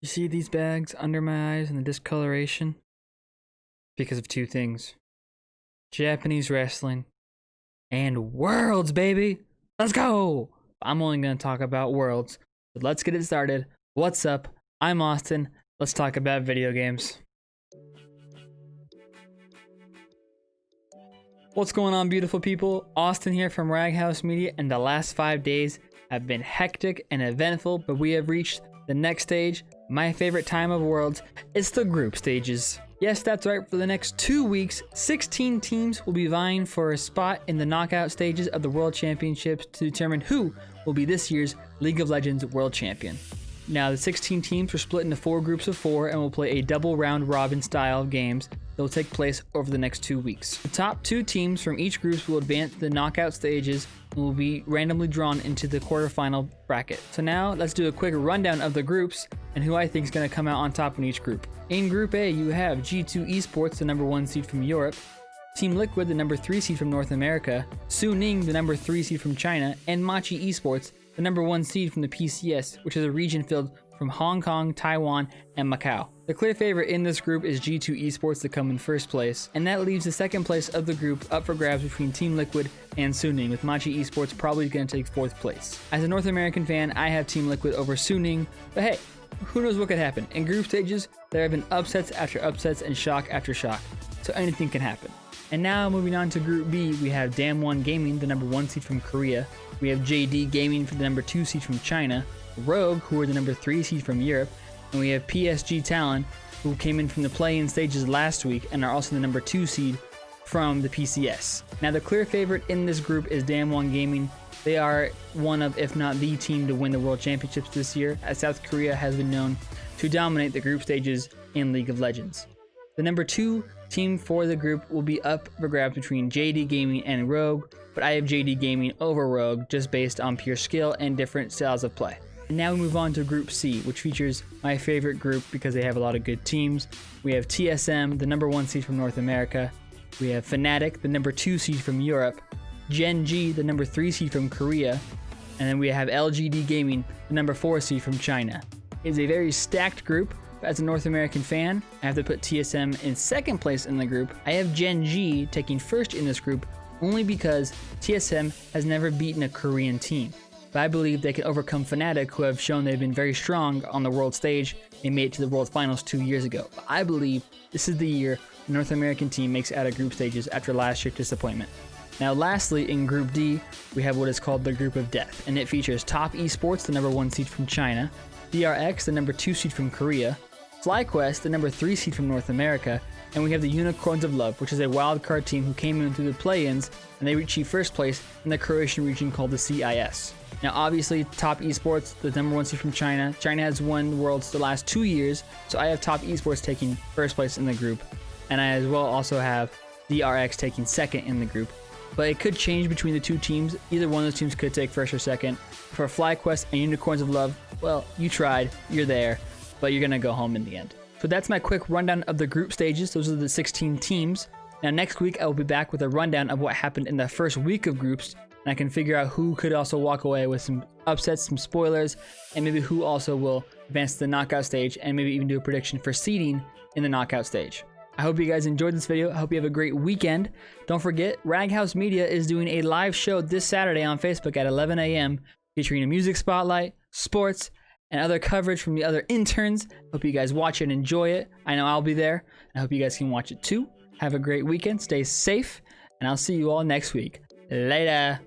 You see these bags under my eyes and the discoloration? Because of two things. Japanese wrestling and Worlds, baby! Let's go! I'm only going to talk about Worlds. But let's get it started. What's up? I'm Austin. Let's talk about video games. What's going on, beautiful people? Austin here from Raghouse Media, and the last 5 days have been hectic and eventful, but we have reached the next stage. My favorite time of Worlds. It's the group stages. Yes, that's right. For the next 2 weeks, 16 teams will be vying for a spot in the knockout stages of the World Championships to determine who will be this year's League of Legends World Champion. Now, the 16 teams are split into 4 groups of 4 and will play a double round robin style of games that will take place over the next 2 weeks. The top 2 teams from each group will advance to the knockout stages and will be randomly drawn into the quarterfinal bracket. So now let's do a quick rundown of the groups and who I think is going to come out on top in each group. In Group A, you have G2 Esports, the number 1 seed from Europe, Team Liquid, the number 3 seed from North America, Suning, the number 3 seed from China, and Machi Esports, the number 1 seed from the PCS, which is a region filled from Hong Kong, Taiwan, and Macau. The clear favorite in this group is G2 Esports to come in first place, and that leaves the second place of the group up for grabs between Team Liquid and Suning, with Machi Esports probably going to take 4th place. As a North American fan, I have Team Liquid over Suning, but hey, who knows what could happen. In group stages, there have been upsets after upsets and shock after shock, so anything can happen. And now moving on to Group B, we have Damwon Gaming, the number 1 seed from Korea. We have JD Gaming for the number 2 seed from China, Rogue, who are the number 3 seed from Europe, and we have PSG Talon, who came in from the play-in stages last week and are also the number 2 seed from the PCS. Now, the clear favorite in this group is Damwon Gaming. They are one of, if not the team to win the World Championships this year, as South Korea has been known to dominate the group stages in League of Legends. The number 2 team for the group will be up for grabs between JD Gaming and Rogue, but I have JD Gaming over Rogue just based on pure skill and different styles of play. And now we move on to Group C, which features my favorite group because they have a lot of good teams. We have TSM, the number 1 seed from North America. We have Fnatic, the number 2 seed from Europe. Gen G, the number 3 seed from Korea. And then we have LGD Gaming, the number 4 seed from China. It's a very stacked group. As a North American fan, I have to put TSM in 2nd place in the group. I have Gen G taking 1st in this group only because TSM has never beaten a Korean team. But I believe they can overcome Fnatic, who have shown they've been very strong on the world stage. They made it to the World Finals 2 years ago. But I believe this is the year the North American team makes it out of group stages after last year's disappointment. Now lastly, in Group D, we have what is called the Group of Death, and it features Top Esports, the number 1 seed from China, DRX, the number 2 seed from Korea, FlyQuest, the number 3 seed from North America, and we have the Unicorns of Love, which is a wildcard team who came in through the play-ins, and they achieved 1st place in the Croatian region called the CIS. Now obviously, Top Esports, the number 1 seed from China. China has won Worlds the last 2 years, so I have Top Esports taking 1st place in the group, and I as well also have DRX taking 2nd in the group. But it could change between the 2 teams. Either one of those teams could take 1st or 2nd. For FlyQuest and Unicorns of Love, well, you tried, you're there, but you're gonna go home in the end. So that's my quick rundown of the group stages. Those are the 16 teams. Now next week I will be back with a rundown of what happened in the first week of groups, and I can figure out who could also walk away with some upsets, some spoilers, and maybe who also will advance to the knockout stage, and maybe even do a prediction for seeding in the knockout stage. I hope you guys enjoyed this video. I hope you have a great weekend. Don't forget, Raghouse Media is doing a live show this Saturday on Facebook at 11 a.m. featuring a music spotlight, sports, and other coverage from the other interns. Hope you guys watch it and enjoy it. I know I'll be there. I hope you guys can watch it too. Have a great weekend. Stay safe, and I'll see you all next week. Later.